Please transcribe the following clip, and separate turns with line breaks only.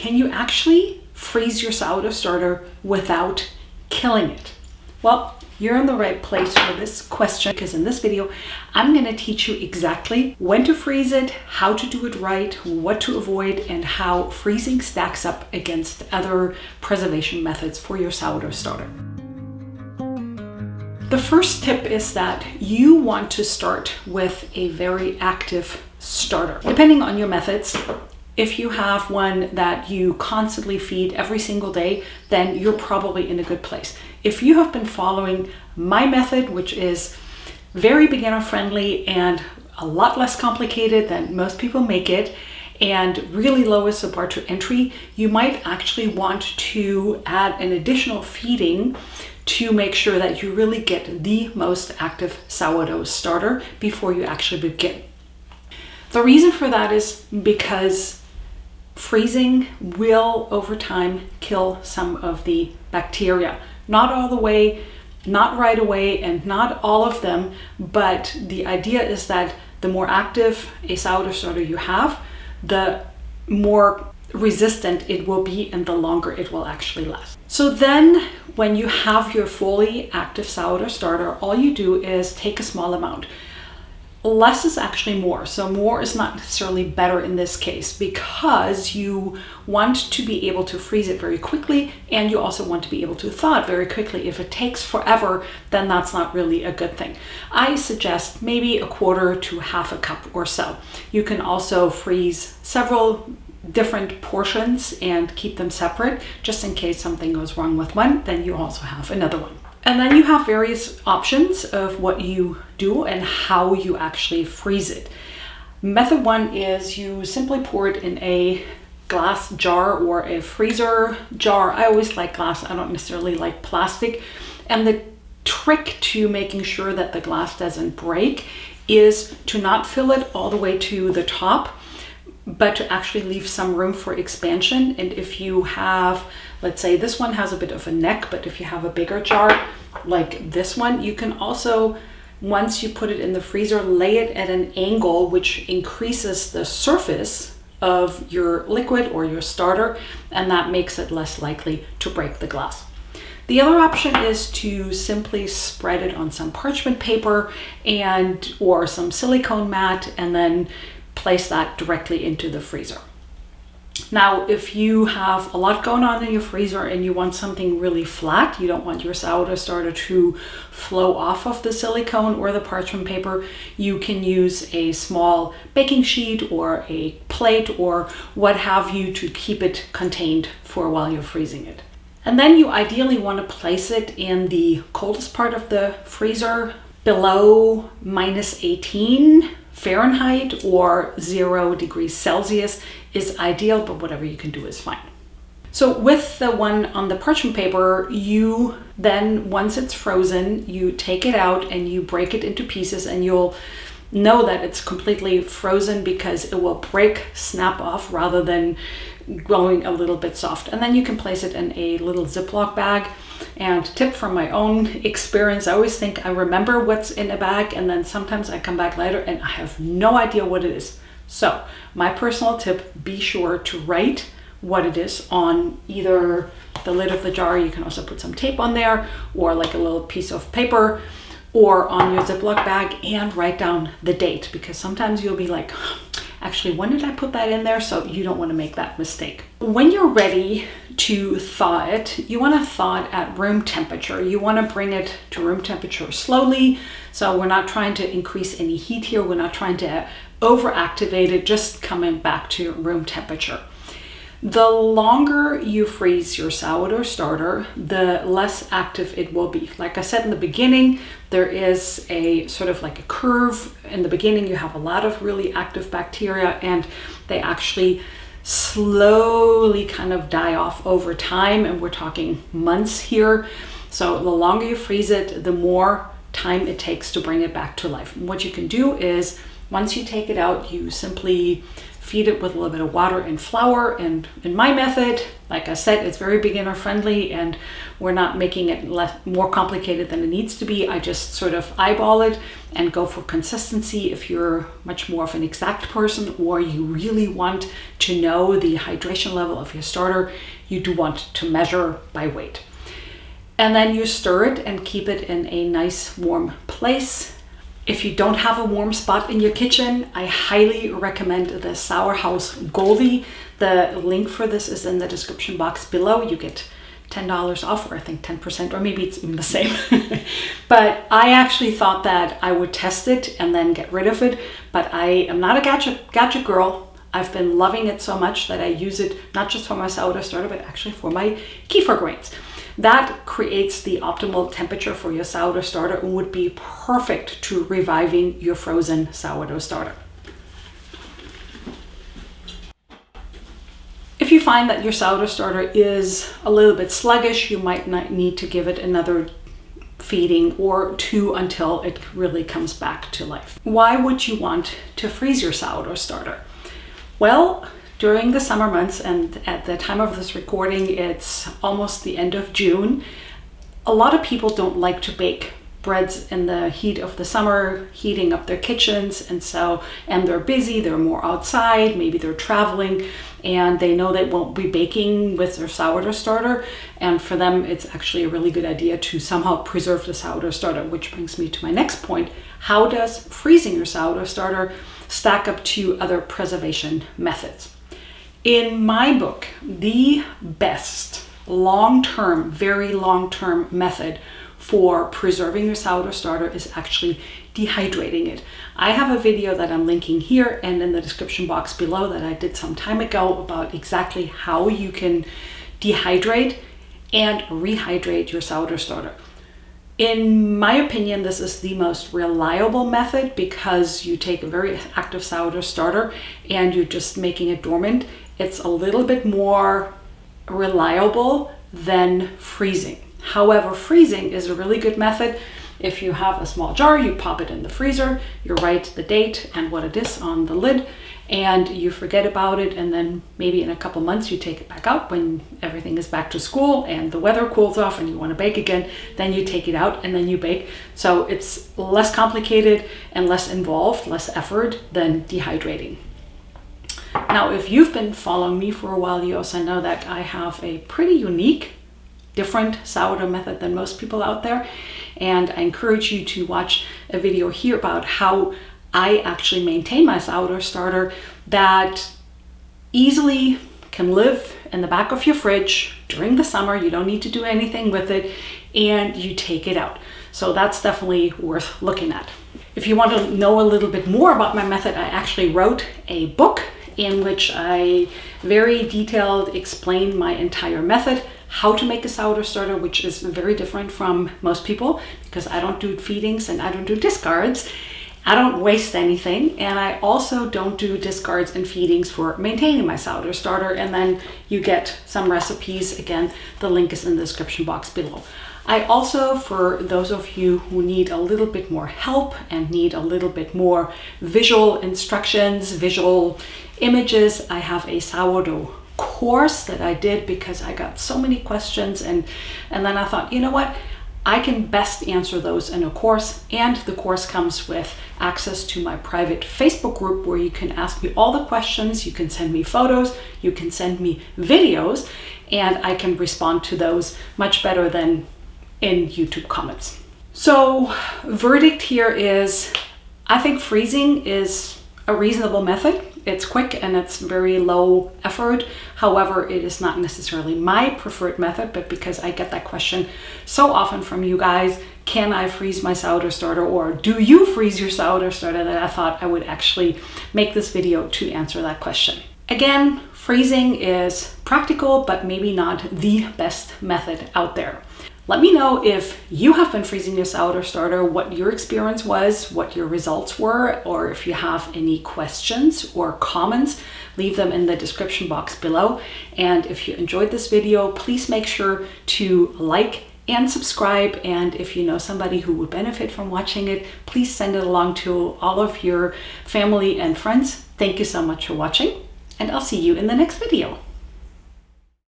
can you actually freeze your sourdough starter without killing it? Well, you're in the right place for this question, because in this video, I'm going to teach you exactly when to freeze it, how to do it right, what to avoid, and how freezing stacks up against other preservation methods for your sourdough starter. The first tip is that you want to start with a very active starter. Depending on your methods, if you have one that you constantly feed every single day, then you're probably in a good place. If you have been following my method, which is very beginner friendly and a lot less complicated than most people make it, and really lowers the bar to entry, you might actually want to add an additional feeding to make sure that you really get the most active sourdough starter before you actually begin. The reason for that is because freezing will, over time, kill some of the bacteria. Not all the way, not right away, and not all of them, but the idea is that the more active a sourdough starter you have, the more resistant it will be and the longer it will actually last. So then when you have your fully active sourdough starter, all you do is take a small amount. Less is actually more. So more is not necessarily better in this case, because you want to be able to freeze it very quickly, and you also want to be able to thaw it very quickly. If it takes forever, then that's not really a good thing. I suggest maybe a quarter to half a cup or so. You can also freeze several different portions and keep them separate, just in case something goes wrong with one, then you also have another one. And then you have various options of what you do and how you actually freeze it. Method one is you simply pour it in a glass jar or a freezer jar. I always like glass, I don't necessarily like plastic. And the trick to making sure that the glass doesn't break is to not fill it all the way to the top, but to actually leave some room for expansion. And if you have, let's say this one has a bit of a neck, but if you have a bigger jar like this one, you can also, once you put it in the freezer, lay it at an angle which increases the surface of your liquid or your starter, and that makes it less likely to break the glass. The other option is to simply spread it on some parchment paper or some silicone mat, and then place that directly into the freezer. Now, if you have a lot going on in your freezer and you want something really flat, you don't want your sourdough starter to flow off of the silicone or the parchment paper, you can use a small baking sheet or a plate or what have you to keep it contained for while you're freezing it. And then you ideally want to place it in the coldest part of the freezer, below -18 Fahrenheit or 0 degrees Celsius is ideal, but whatever you can do is fine. So with the one on the parchment paper, you then, once it's frozen, you take it out and you break it into pieces, and you'll know that it's completely frozen because it will break, snap off, rather than going a little bit soft. And then you can place it in a little Ziploc bag. And tip from my own experience, I always think I remember what's in a bag, and then sometimes I come back later and I have no idea what it is. So my personal tip, be sure to write what it is on either the lid of the jar. You can also put some tape on there, or like a little piece of paper, or on your Ziploc bag, and write down the date, because sometimes you'll be like, actually, when did I put that in there? So you don't want to make that mistake. When you're ready to thaw it, you want to thaw it at room temperature. You want to bring it to room temperature slowly. So we're not trying to increase any heat here. We're not trying to overactivate it, just coming back to room temperature. The longer you freeze your sourdough starter, the less active it will be. Like I said in the beginning, there is a sort of like a curve. In the beginning, you have a lot of really active bacteria, and they actually slowly kind of die off over time, and we're talking months here. So the longer you freeze it, the more time it takes to bring it back to life. And what you can do is, once you take it out, you simply feed it with a little bit of water and flour. And in my method, like I said, it's very beginner friendly and we're not making it more complicated than it needs to be. I just sort of eyeball it and go for consistency. If you're much more of an exact person or you really want to know the hydration level of your starter, you do want to measure by weight. And then you stir it and keep it in a nice warm place. If you don't have a warm spot in your kitchen, I highly recommend the Sour House Goldie. The link for this is in the description box below. You get $10 off, or I think 10%, or maybe it's even the same. But I actually thought that I would test it and then get rid of it. But I am not a gadget girl. I've been loving it so much that I use it not just for my sourdough starter, but actually for my kefir grains. That creates the optimal temperature for your sourdough starter and would be perfect to reviving your frozen sourdough starter. If you find that your sourdough starter is a little bit sluggish, you might not need to give it another feeding or two until it really comes back to life. Why would you want to freeze your sourdough starter? Well, during the summer months, and at the time of this recording, it's almost the end of June, a lot of people don't like to bake breads in the heat of the summer, heating up their kitchens, and they're busy, they're more outside, maybe they're traveling, and they know they won't be baking with their sourdough starter, and for them it's actually a really good idea to somehow preserve the sourdough starter, which brings me to my next point. How does freezing your sourdough starter stack up to other preservation methods? In my book, the best long-term, very long-term method for preserving your sourdough starter is actually dehydrating it. I have a video that I'm linking here and in the description box below that I did some time ago about exactly how you can dehydrate and rehydrate your sourdough starter. In my opinion, this is the most reliable method because you take a very active sourdough starter and you're just making it dormant. It's a little bit more reliable than freezing. However, freezing is a really good method. If you have a small jar, you pop it in the freezer, you write the date and what it is on the lid, and you forget about it, and then maybe in a couple months you take it back out when everything is back to school and the weather cools off and you want to bake again, then you take it out and then you bake. So it's less complicated and less involved, less effort than dehydrating. Now, if you've been following me for a while, you also know that I have a pretty unique, different sourdough method than most people out there. And I encourage you to watch a video here about how I actually maintain my sourdough starter that easily can live in the back of your fridge during the summer. You don't need to do anything with it and you take it out. So that's definitely worth looking at. If you want to know a little bit more about my method, I actually wrote a book in which I very detailed explain my entire method, how to make a sourdough starter, which is very different from most people because I don't do feedings and I don't do discards. I don't waste anything, and I also don't do discards and feedings for maintaining my sourdough starter. And then you get some recipes. Again, the link is in the description box below. I also, for those of you who need a little bit more help and need a little bit more visual instructions, visual images, I have a sourdough course that I did because I got so many questions, and then I thought, you know what? I can best answer those in a course, and the course comes with access to my private Facebook group where you can ask me all the questions, you can send me photos, you can send me videos, and I can respond to those much better than in YouTube comments. So, verdict here is, I think freezing is a reasonable method. It's quick and it's very low effort. However, it is not necessarily my preferred method, but because I get that question so often from you guys, can I freeze my sourdough starter, or do you freeze your sourdough starter, that I thought I would actually make this video to answer that question. Again, freezing is practical, but maybe not the best method out there. Let me know if you have been freezing your sourdough starter, what your experience was, what your results were, or if you have any questions or comments, leave them in the description box below. And if you enjoyed this video, please make sure to like and subscribe. And if you know somebody who would benefit from watching it, please send it along to all of your family and friends. Thank you so much for watching, and I'll see you in the next video.